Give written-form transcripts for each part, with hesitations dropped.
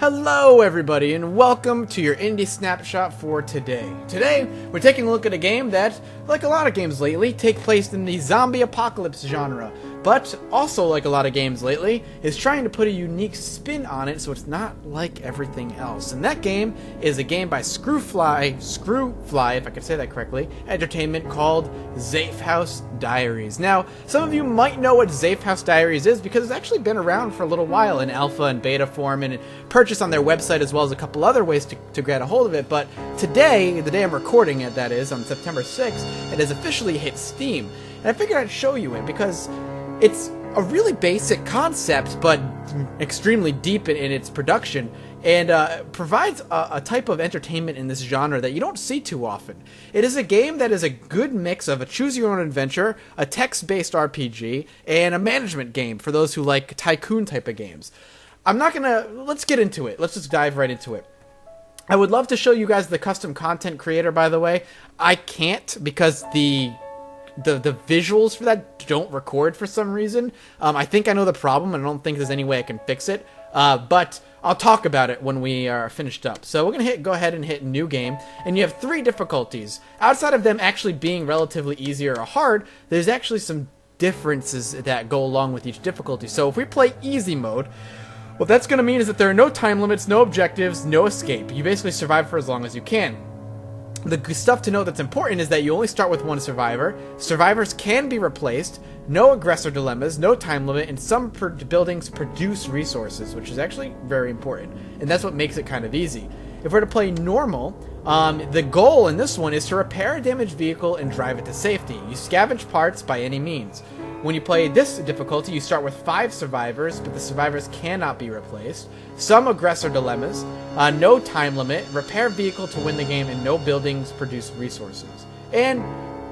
Hello everybody and welcome to your Indie Snapshot for today. Today, we're taking a look at a game that, like a lot of games lately, take place in the zombie apocalypse genre, but also like a lot of games lately, is trying to put a unique spin on it so it's not like everything else. And that game is a game by Screwfly, if I could say that correctly, Entertainment called Zafehouse Diaries. Now, some of you might know what Zafehouse Diaries is because it's actually been around for a little while in alpha and beta form and purchased on their website as well as a couple other ways to get a hold of it. But today, the day I'm recording it, that is, on September 6th, it has officially hit Steam. And I figured I'd show you it because it's a really basic concept, but extremely deep in its production, and provides a type of entertainment in this genre that you don't see too often. It is a game that is a good mix of a choose-your-own-adventure, a text-based RPG, and a management game for those who like tycoon type of games. Let's get into it. Let's just dive right into it. I would love to show you guys the custom content creator, by the way. I can't because the visuals for that don't record for some reason. I think I know the problem, and I don't think there's any way I can fix it. But I'll talk about it when we are finished up. So we're going to go ahead and hit New Game, and you have 3 difficulties. Outside of them actually being relatively easy or hard, there's actually some differences that go along with each difficulty. So if we play Easy Mode, what that's going to mean is that there are no time limits, no objectives, no escape. You basically survive for as long as you can. The stuff to note that's important is that you only start with 1 survivor. Survivors can be replaced, no aggressor dilemmas, no time limit, and some buildings produce resources, which is actually very important. And that's what makes it kind of easy. If we're to play normal, the goal in this one is to repair a damaged vehicle and drive it to safety. You scavenge parts by any means. When you play this difficulty, you start with 5 survivors, but the survivors cannot be replaced. Some aggressor dilemmas, no time limit, repair vehicle to win the game, and no buildings produce resources. And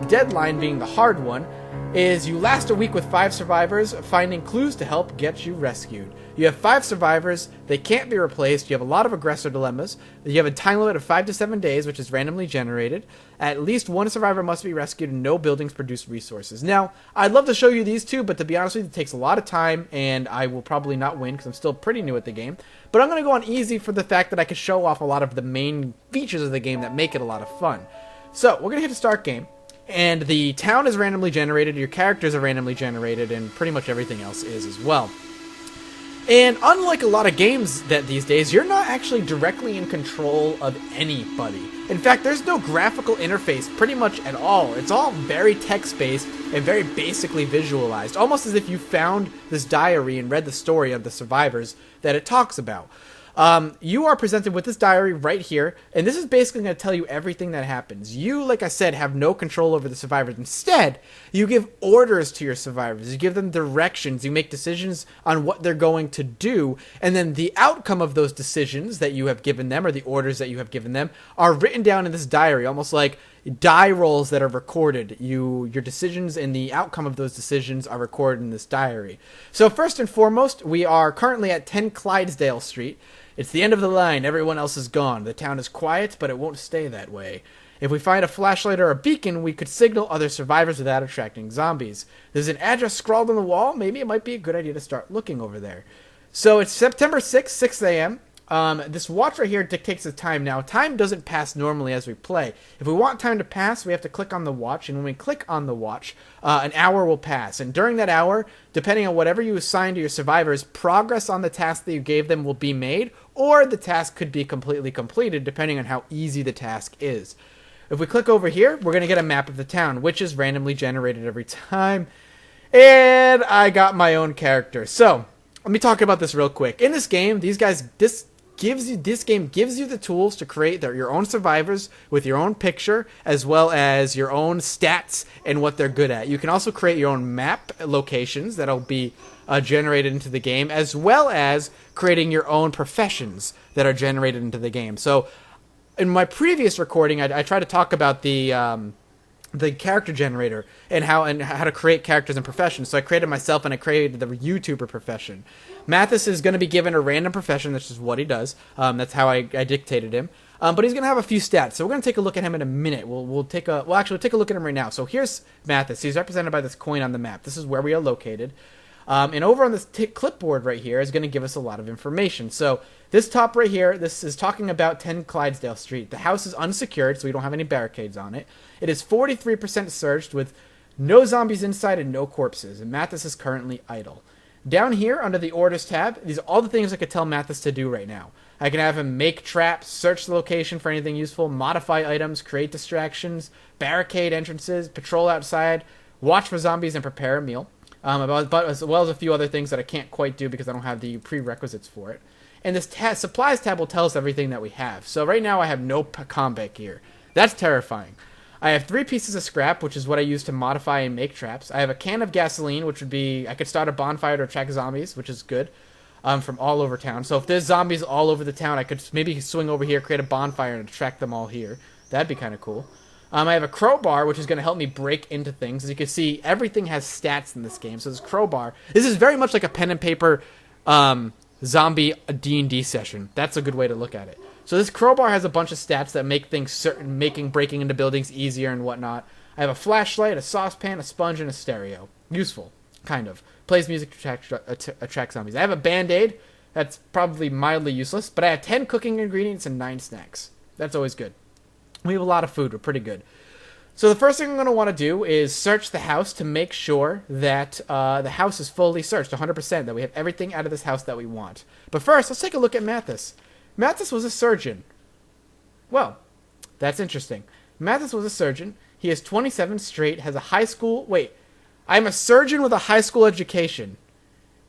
deadline being the hard one, is you last a week with 5 survivors, finding clues to help get you rescued. You have 5 survivors, they can't be replaced, you have a lot of aggressor dilemmas, you have a time limit of 5 to 7 days, which is randomly generated, at least 1 survivor must be rescued, and no buildings produce resources. Now, I'd love to show you these 2, but to be honest with you, it takes a lot of time, and I will probably not win, because I'm still pretty new at the game. But I'm going to go on easy for the fact that I can show off a lot of the main features of the game that make it a lot of fun. So, we're going to hit the start game. And the town is randomly generated, your characters are randomly generated, and pretty much everything else is as well. And unlike a lot of games that these days, you're not actually directly in control of anybody. In fact, there's no graphical interface pretty much at all. It's all very text-based and very basically visualized, almost as if you found this diary and read the story of the survivors that it talks about. You are presented with this diary right here, and this is basically going to tell you everything that happens. You, like I said, have no control over the survivors. Instead, you give orders to your survivors. You give them directions. You make decisions on what they're going to do, and then the outcome of those decisions that you have given them, or the orders that you have given them, are written down in this diary, almost like die rolls that are recorded. Your decisions and the outcome of those decisions are recorded in this diary. So first and foremost, we are currently at 10 Clydesdale Street. It's the end of the line. Everyone else is gone. The town is quiet, but it won't stay that way. If we find a flashlight or a beacon, we could signal other survivors without attracting zombies. There's an address scrawled on the wall. Maybe it might be a good idea to start looking over there. So it's September 6th, 6 a.m. This watch right here dictates the time. Now, time doesn't pass normally as we play. If we want time to pass, we have to click on the watch, and when we click on the watch, an hour will pass. And during that hour, depending on whatever you assign to your survivors, progress on the task that you gave them will be made, or the task could be completely completed, depending on how easy the task is. If we click over here, we're going to get a map of the town, which is randomly generated every time. And I got my own character. So, let me talk about this real quick. In this game, this game gives you the tools to create your own survivors with your own picture, as well as your own stats and what they're good at. You can also create your own map locations that'll be generated into the game, as well as creating your own professions that are generated into the game. So, in my previous recording, I tried to talk about the character generator and how to create characters and professions. So I created myself, and I created the YouTuber profession. Mathis is going to be given a random profession. That's just what he does. That's how I dictated him. But he's going to have a few stats. So we're going to take a look at him in a minute. We'll take a look at him right now. So here's Mathis. He's represented by this coin on the map. This is where we are located. And over on this clipboard right here is going to give us a lot of information. So this top right here, this is talking about 10 Clydesdale Street. The house is unsecured, so we don't have any barricades on it. It is 43% searched with no zombies inside and no corpses. And Mathis is currently idle. Down here under the orders tab, these are all the things I could tell Mathis to do right now. I can have him make traps, search the location for anything useful, modify items, create distractions, barricade entrances, patrol outside, watch for zombies, and prepare a meal. But as well as a few other things that I can't quite do because I don't have the prerequisites for it. And this supplies tab will tell us everything that we have. So right now I have no combat gear. That's terrifying. I have 3 pieces of scrap, which is what I use to modify and make traps. I have a can of gasoline, which would be, I could start a bonfire to attract zombies, which is good, from all over town. So if there's zombies all over the town, I could maybe swing over here, create a bonfire, and attract them all here. That'd be kind of cool. I have a crowbar, which is going to help me break into things. As you can see, everything has stats in this game. So this crowbar, this is very much like a pen and paper zombie D&D session. That's a good way to look at it. So this crowbar has a bunch of stats that make things certain, making breaking into buildings easier and whatnot. I have a flashlight, a saucepan, a sponge, and a stereo. Useful, kind of. Plays music to attract zombies. I have a Band-Aid. That's probably mildly useless. But I have 10 cooking ingredients and 9 snacks. That's always good. We have a lot of food. We're pretty good. So the first thing I'm going to want to do is search the house to make sure that the house is fully searched, 100%, that we have everything out of this house that we want. But first, let's take a look at Mathis. Mathis was a surgeon. Well, that's interesting. Mathis was a surgeon. He is 27 straight, has a high school... Wait, I'm a surgeon with a high school education.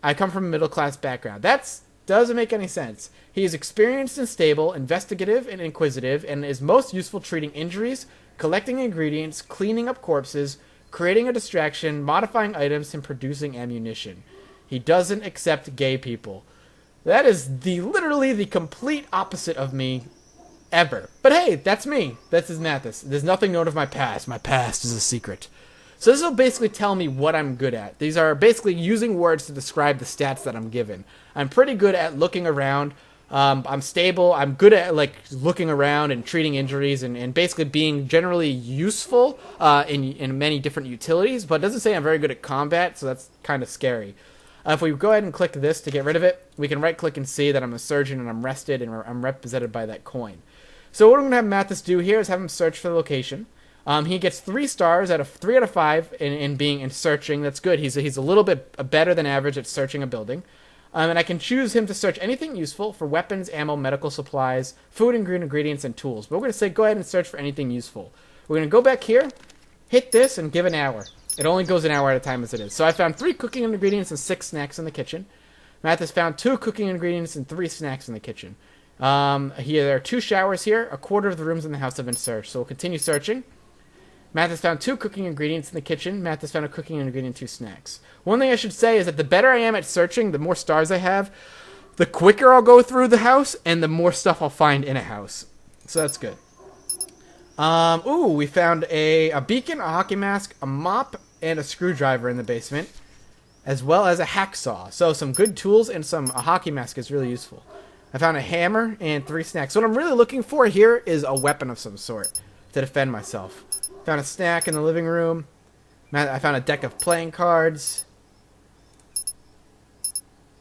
I come from a middle-class background. That doesn't make any sense. He is experienced and stable, investigative and inquisitive, and is most useful treating injuries, collecting ingredients, cleaning up corpses, creating a distraction, modifying items, and producing ammunition. He doesn't accept gay people. That is literally the complete opposite of me ever. But hey, that's me. This is Mathis. There's nothing known of my past. My past is a secret. So this will basically tell me what I'm good at. These are basically using words to describe the stats that I'm given. I'm pretty good at looking around. I'm stable. I'm good at looking around and treating injuries and basically being generally useful in many different utilities. But it doesn't say I'm very good at combat, so that's kind of scary. If we go ahead and click this to get rid of it, we can right-click and see that I'm a surgeon and I'm rested and I'm represented by that coin. So what I'm going to have Mathis do here is have him search for the location. He gets 3 stars out of 3 out of 5 in searching. That's good. He's a little bit better than average at searching a building. And I can choose him to search anything useful for weapons, ammo, medical supplies, food and green ingredients, and tools. But we're going to say go ahead and search for anything useful. We're going to go back here, hit this, and give an hour. It only goes an hour at a time as it is. So I found 3 cooking ingredients and 6 snacks in the kitchen. Mathis found 2 cooking ingredients and 3 snacks in the kitchen. There are 2 showers here. A quarter of the rooms in the house have been searched. So we'll continue searching. Mathis found 2 cooking ingredients in the kitchen. Mathis found a cooking ingredient and 2 snacks. One thing I should say is that the better I am at searching, the more stars I have, the quicker I'll go through the house, and the more stuff I'll find in a house. So that's good. We found a beacon, a hockey mask, a mop, and a screwdriver in the basement, as well as a hacksaw. So some good tools and a hockey mask is really useful. I found a hammer and 3 snacks. So what I'm really looking for here is a weapon of some sort to defend myself. Found a snack in the living room. I found a deck of playing cards.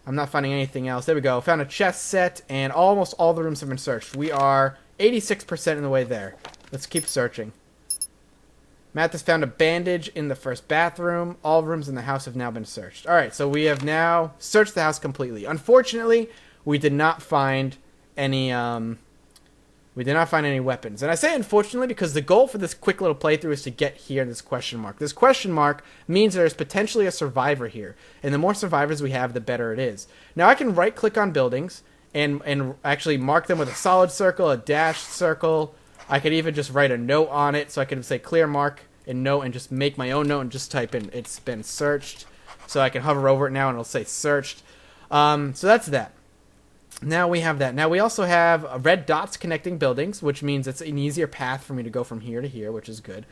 I'm not finding anything else. There we go. Found a chess set, and almost all the rooms have been searched. We are 86% in the way there. Let's keep searching. Mathis found a bandage in the first bathroom. All rooms in the house have now been searched. Alright, so we have now searched the house completely. Unfortunately, we did not find any weapons. And I say unfortunately because the goal for this quick little playthrough is to get here in this question mark. This question mark means there's potentially a survivor here. And the more survivors we have, the better it is. Now I can right click on buildings and actually mark them with a solid circle, a dashed circle. I could even just write a note on it. So I can say clear mark and note and just make my own note and just type in it's been searched. So I can hover over it now and it'll say searched. So that's that. Now we have that. Now we also have red dots connecting buildings, which means it's an easier path for me to go from here to here, which is good.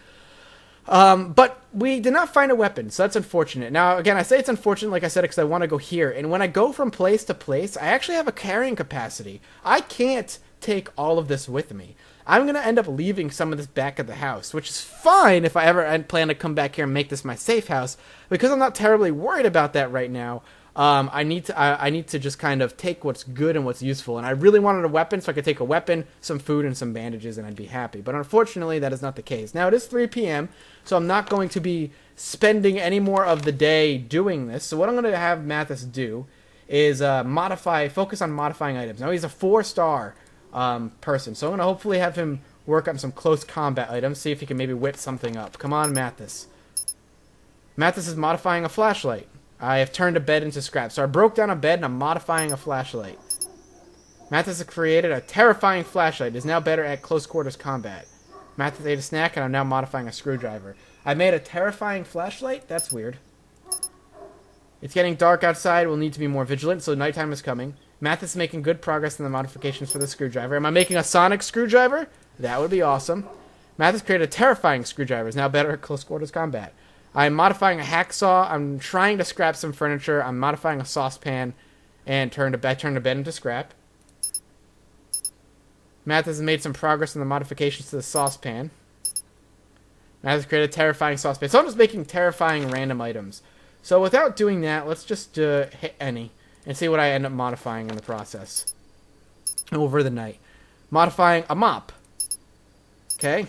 But we did not find a weapon, so that's unfortunate. Now, again, I say it's unfortunate, like I said, because I want to go here. And when I go from place to place, I actually have a carrying capacity. I can't take all of this with me. I'm going to end up leaving some of this back at the house, which is fine if I ever plan to come back here and make this my safe house, because I'm not terribly worried about that right now. I need to just kind of take what's good and what's useful, and I really wanted a weapon, so I could take a weapon, some food, and some bandages, and I'd be happy. But unfortunately, that is not the case. Now, it is 3 p.m., so I'm not going to be spending any more of the day doing this. So what I'm going to have Mathis do is focus on modifying items. Now, he's a 4-star person, so I'm going to hopefully have him work on some close combat items, see if he can maybe whip something up. Come on, Mathis. Mathis is modifying a flashlight. I have turned a bed into scrap. So I broke down a bed and I'm modifying a flashlight. Mathis has created a terrifying flashlight. It is now better at close quarters combat. Mathis ate a snack and I'm now modifying a screwdriver. I made a terrifying flashlight? That's weird. It's getting dark outside. We'll need to be more vigilant, so nighttime is coming. Mathis is making good progress in the modifications for the screwdriver. Am I making a sonic screwdriver? That would be awesome. Mathis created a terrifying screwdriver. It's now better at close quarters combat. I'm modifying a hacksaw. I'm trying to scrap some furniture. I'm modifying a saucepan and turned a bed into scrap. Mathis has made some progress in the modifications to the saucepan. Mathis created a terrifying saucepan. So I'm just making terrifying random items. So without doing that, let's just hit any and see what I end up modifying in the process over the night. Modifying a mop. Okay.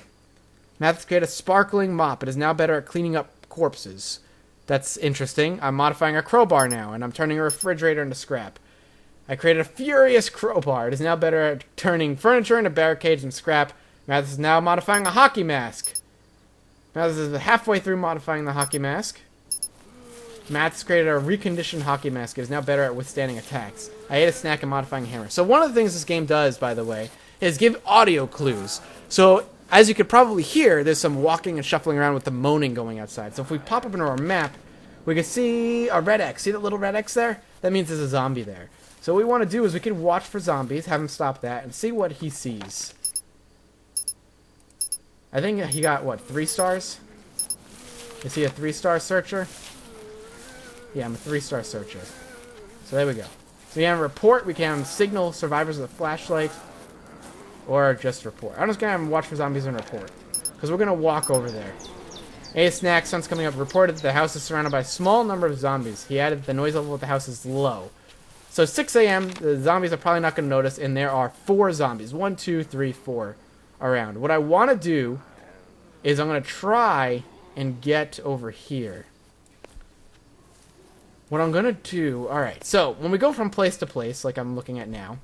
Mathis created a sparkling mop. It is now better at cleaning up corpses. That's interesting. I'm modifying a crowbar now, and I'm turning a refrigerator into scrap. I created a furious crowbar. It is now better at turning furniture into barricades and scrap. Mathis is now modifying a hockey mask. Mathis is halfway through modifying the hockey mask. Mathis created a reconditioned hockey mask. It is now better at withstanding attacks. I ate a snack and modifying a hammer. So one of the things this game does, by the way, is give audio clues. So as you could probably hear, there's some walking and shuffling around with the moaning going outside. So if we pop up into our map, we can see a red X. See that little red X there? That means there's a zombie there. So what we want to do is we can watch for zombies, have him stop that, and see what he sees. I think he got, what, 3 stars? Is he a 3-star searcher? Yeah, I'm a 3-star searcher. So there we go. So we have a report. We can signal survivors with a flashlight. Or just report. I'm just going to have him watch for zombies and report. Because we're going to walk over there. A snack, sun's coming up. Reported that the house is surrounded by a small number of zombies. He added the noise level of the house is low. So 6 a.m., the zombies are probably not going to notice. And there are 4 zombies. 1, 2, 3, 4 around. What I want to do is I'm going to try and get over here. What I'm going to do... Alright, so when we go from place to place, like I'm looking at now,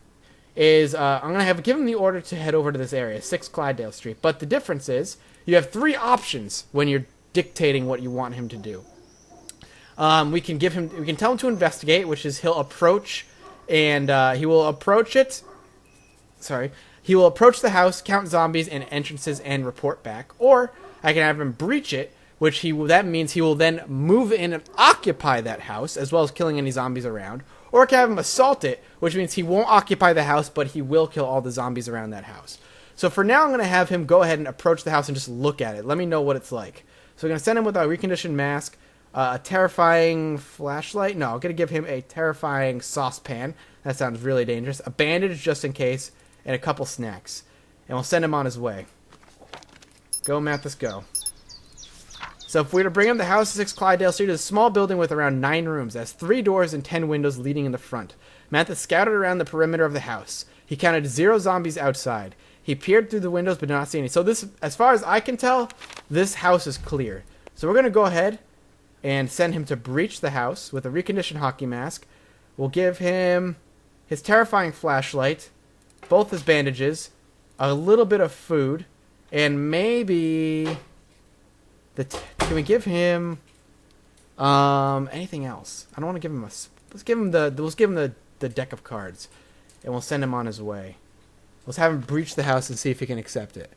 is I'm going to give him the order to head over to this area, 6 Clydesdale Street. But the difference is, you have 3 options when you're dictating what you want him to do. We can tell him to investigate, which is he'll approach, and he will approach it. Sorry. He will approach the house, count zombies and entrances, and report back. Or I can have him breach it, which that means he will then move in and occupy that house, as well as killing any zombies around. Or I can have him assault it, which means he won't occupy the house, but he will kill all the zombies around that house. So for now, I'm going to have him go ahead and approach the house and just look at it. Let me know what it's like. So we're going to send him with a reconditioned mask, a terrifying flashlight. No, I'm going to give him a terrifying saucepan. That sounds really dangerous. A bandage just in case, and a couple snacks. And we'll send him on his way. Go, Mathis, go. So if we were to bring him, the house 6 Clydesdale Street is a small building with around 9 rooms. It has 3 doors and 10 windows leading in the front. Mathis scouted around the perimeter of the house. He counted 0 zombies outside. He peered through the windows but did not see any. So this, as far as I can tell, this house is clear. So we're going to go ahead and send him to breach the house with a reconditioned hockey mask. We'll give him his terrifying flashlight, both his bandages, a little bit of food, and maybe... Can we give him anything else? I don't want to give him let's give him the deck of cards, and we'll send him on his way. Let's have him breach the house and see if he can accept it.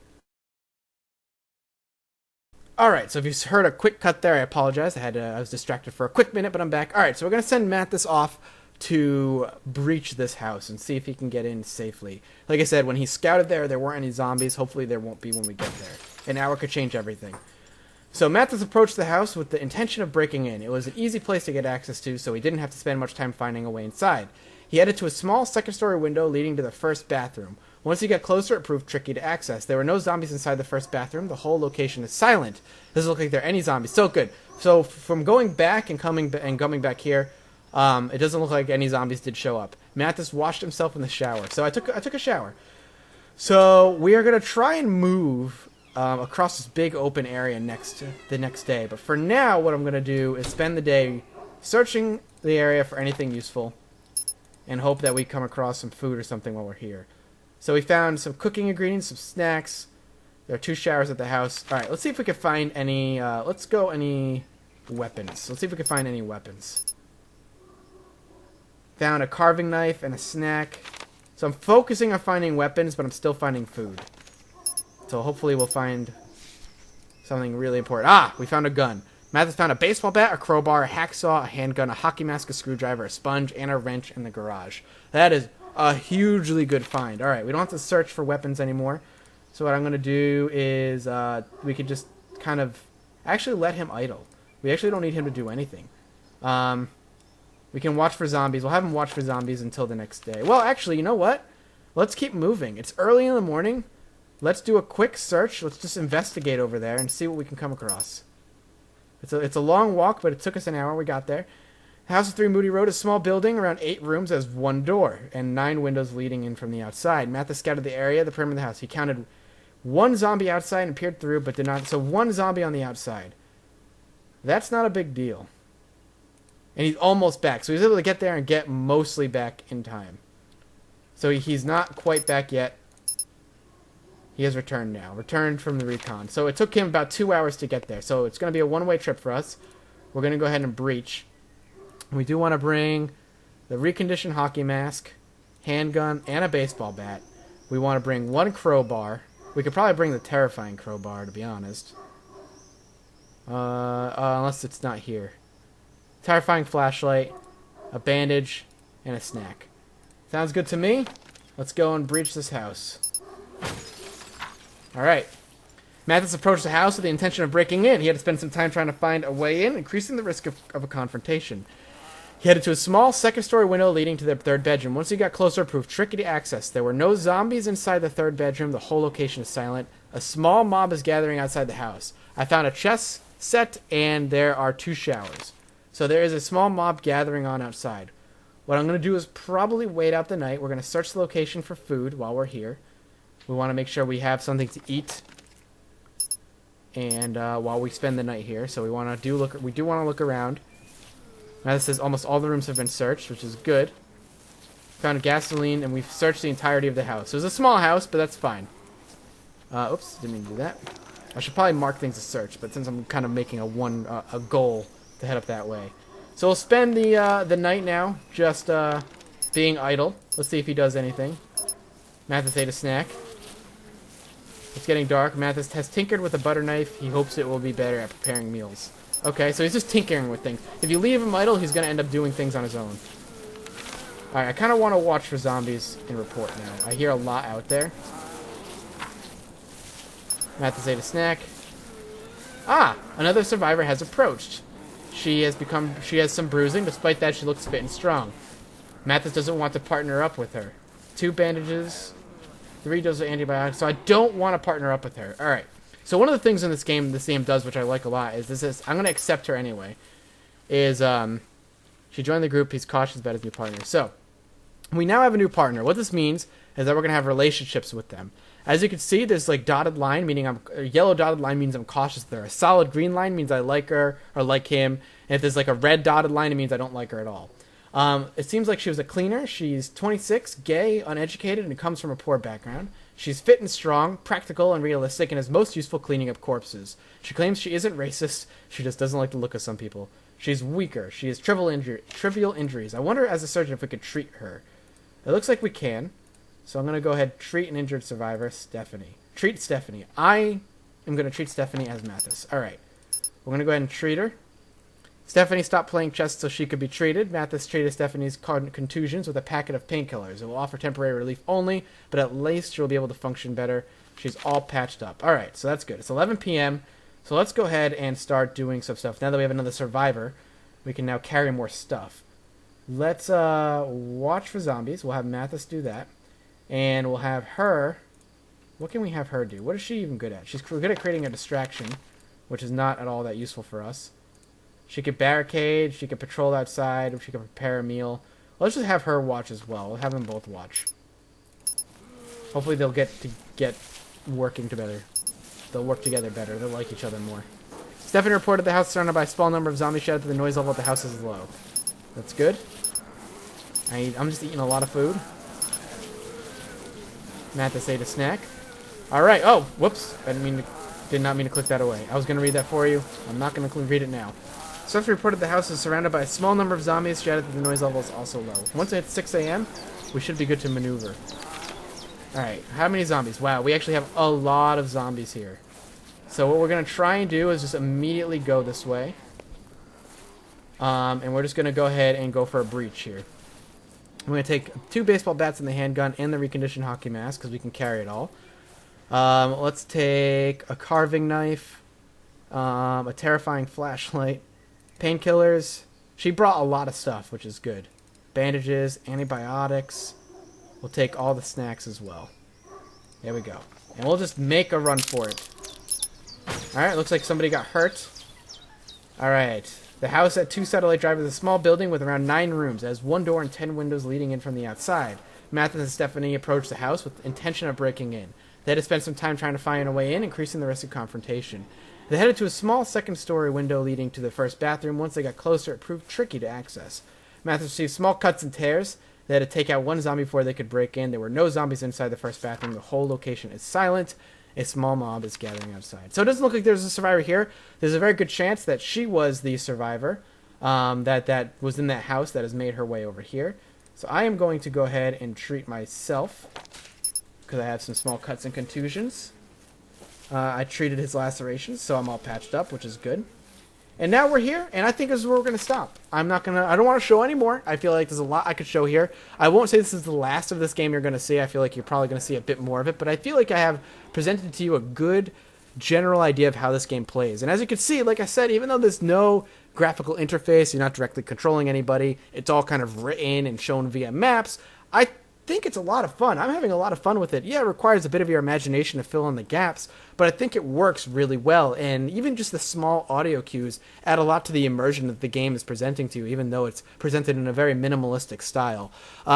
Alright, so if you heard a quick cut there, I apologize. I was distracted for a quick minute, but I'm back. Alright, so we're going to send Mathis off to breach this house and see if he can get in safely. Like I said, when he scouted there weren't any zombies. Hopefully there won't be when we get there. An hour could change everything. So Mathis approached the house with the intention of breaking in. It was an easy place to get access to, so he didn't have to spend much time finding a way inside. He headed to a small second-story window leading to the first bathroom. Once he got closer, it proved tricky to access. There were no zombies inside the first bathroom. The whole location is silent. Doesn't look like there are any zombies. So good. So from going back and coming back here, it doesn't look like any zombies did show up. Mathis washed himself in the shower. So I took a shower. So we are gonna try and move across this big open area the next day. But for now, what I'm gonna do is spend the day searching the area for anything useful, and hope that we come across some food or something while we're here. So we found some cooking ingredients, some snacks. There are 2 showers at the house. All right, let's see if we can find any. Any weapons. Let's see if we can find any weapons. Found a carving knife and a snack. So I'm focusing on finding weapons, but I'm still finding food. So hopefully we'll find something really important. Ah, we found a gun. Mathis found a baseball bat, a crowbar, a hacksaw, a handgun, a hockey mask, a screwdriver, a sponge, and a wrench in the garage. That is a hugely good find. All right, we don't have to search for weapons anymore. So what I'm going to do is we could just kind of actually let him idle. We actually don't need him to do anything. We can watch for zombies. We'll have him watch for zombies until the next day. Well, actually, you know what? Let's keep moving. It's early in the morning. Let's do a quick search. Let's just investigate over there and see what we can come across. It's a long walk, but it took us an hour. We got there. House of 3 Moody Road, a small building, around 8 rooms, has 1 door and 9 windows leading in from the outside. Mathis scouted the area, the perimeter of the house. He counted 1 zombie outside and peered through, but did not. So 1 zombie on the outside. That's not a big deal. And he's almost back. So he's able to get there and get mostly back in time. So he's not quite back yet. He has returned now. Returned from the recon. So it took him about 2 hours to get there. So it's going to be a one-way trip for us. We're going to go ahead and breach. We do want to bring the reconditioned hockey mask, handgun, and a baseball bat. We want to bring 1 crowbar. We could probably bring the terrifying crowbar, to be honest. Unless it's not here. Terrifying flashlight, a bandage, and a snack. Sounds good to me. Let's go and breach this house. Alright. Mathis approached the house with the intention of breaking in. He had to spend some time trying to find a way in, increasing the risk of a confrontation. He headed to a small second-story window leading to the 3rd bedroom. Once he got closer, it proved tricky to access. There were no zombies inside the 3rd bedroom. The whole location is silent. A small mob is gathering outside the house. I found a chess set, and there are 2 showers. So there is a small mob gathering on outside. What I'm going to do is probably wait out the night. We're going to search the location for food while we're here. We want to make sure we have something to eat, and while we spend the night here, so we do want to look around. Now this says almost all the rooms have been searched, which is good. Found gasoline, and we've searched the entirety of the house. So it's a small house, but that's fine. Oops, didn't mean to do that. I should probably mark things to search, but since I'm kind of making a goal to head up that way, so we'll spend the night now just being idle. Let's see if he does anything. Mathis ate a snack. It's getting dark. Mathis has tinkered with a butter knife. He hopes it will be better at preparing meals. Okay, so he's just tinkering with things. If you leave him idle, he's going to end up doing things on his own. Alright, I kind of want to watch for zombies and report now. I hear a lot out there. Mathis ate a snack. Ah! Another survivor has approached. She has some bruising. Despite that, she looks fit and strong. Mathis doesn't want to partner up with her. 2 bandages, 3 doses of antibiotics, so I don't want to partner up with her. Alright, so one of the things in this game does, which I like a lot, is I'm going to accept her anyway, she joined the group, he's cautious about his new partner. So, we now have a new partner. What this means is that we're going to have relationships with them. As you can see, there's like dotted line, meaning a yellow dotted line means I'm cautious with her. A solid green line means I like her or like him. And if there's like a red dotted line, it means I don't like her at all. It seems like she was a cleaner. She's 26, gay, uneducated, and comes from a poor background. She's fit and strong, practical and realistic, and is most useful cleaning up corpses. She claims she isn't racist. She just doesn't like the look of some people. She's weaker. She has trivial injuries. I wonder, as a surgeon, if we could treat her. It looks like we can. So I'm going to go ahead and treat an injured survivor, Stephanie. Treat Stephanie. I am going to treat Stephanie as Mathis. Alright. We're going to go ahead and treat her. Stephanie stopped playing chess so she could be treated. Mathis treated Stephanie's contusions with a packet of painkillers. It will offer temporary relief only, but at least she'll be able to function better. She's all patched up. Alright, so that's good. It's 11 p.m., so let's go ahead and start doing some stuff. Now that we have another survivor, we can now carry more stuff. let's watch for zombies. We'll have Mathis do that. And we'll have her... What can we have her do? What is she even good at? She's good at creating a distraction, which is not at all that useful for us. She could barricade, she could patrol outside, she could prepare a meal. Let's just have her watch as well. We'll have them both watch. Hopefully they'll get working together. They'll work together better. They'll like each other more. Stephanie reported the house surrounded by a small number of zombies. Shouted that the noise level at the house is low. That's good. I'm just eating a lot of food. Mathis ate a snack. Alright. Oh, whoops. Did not mean to click that away. I was going to read that for you. I'm not going to read it now. Stephanie reported the house is surrounded by a small number of zombies. Shouted that the noise level is also low. Once it hits 6 a.m., we should be good to maneuver. Alright. How many zombies? Wow, we actually have a lot of zombies here. So what we're going to try and do is just immediately go this way. And we're just going to go ahead and go for a breach here. I'm going to take 2 baseball bats and the handgun and the reconditioned hockey mask because we can carry it all. Let's take a carving knife, a terrifying flashlight, painkillers. She brought a lot of stuff, which is good. Bandages, antibiotics. We'll take all the snacks as well. There we go. And we'll just make a run for it. Alright, looks like somebody got hurt. Alright. The house at 2 Satellite Drive is a small building with around 9 rooms. It has 1 door and 10 windows leading in from the outside. Mathis and Stephanie approached the house with the intention of breaking in. They had to spend some time trying to find a way in, increasing the risk of confrontation. They headed to a small second-story window leading to the first bathroom. Once they got closer, it proved tricky to access. Mathis received small cuts and tears. They had to take out 1 zombie before they could break in. There were no zombies inside the first bathroom. The whole location is silent. A small mob is gathering outside. So it doesn't look like there's a survivor here. There's a very good chance that she was the survivor that was in that house that has made her way over here. So I am going to go ahead and treat myself because I have some small cuts and contusions. I treated his lacerations, so I'm all patched up, which is good. And now we're here, and I think this is where we're going to stop. I don't want to show anymore. I feel like there's a lot I could show here. I won't say this is the last of this game you're going to see. I feel like you're probably going to see a bit more of it, but I feel like I have presented to you a good general idea of how this game plays. And as you can see, like I said, even though there's no graphical interface, you're not directly controlling anybody, it's all kind of written and shown via maps, I think it's a lot of fun. I'm having a lot of fun with it. Yeah, it requires a bit of your imagination to fill in the gaps, but I think it works really well, and even just the small audio cues add a lot to the immersion that the game is presenting to you, even though it's presented in a very minimalistic style.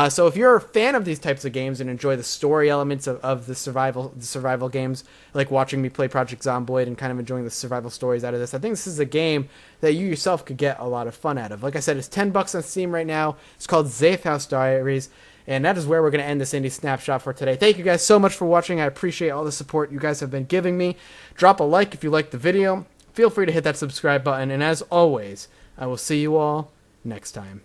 So if you're a fan of these types of games and enjoy the story elements of the survival games, like watching me play Project Zomboid and kind of enjoying the survival stories out of this, I think this is a game that you yourself could get a lot of fun out of. Like I said, it's $10 on Steam right now. It's called Zafehouse Diaries. And that is where we're going to end this Indie Snapshot for today. Thank you guys so much for watching. I appreciate all the support you guys have been giving me. Drop a like if you liked the video. Feel free to hit that subscribe button. And as always, I will see you all next time.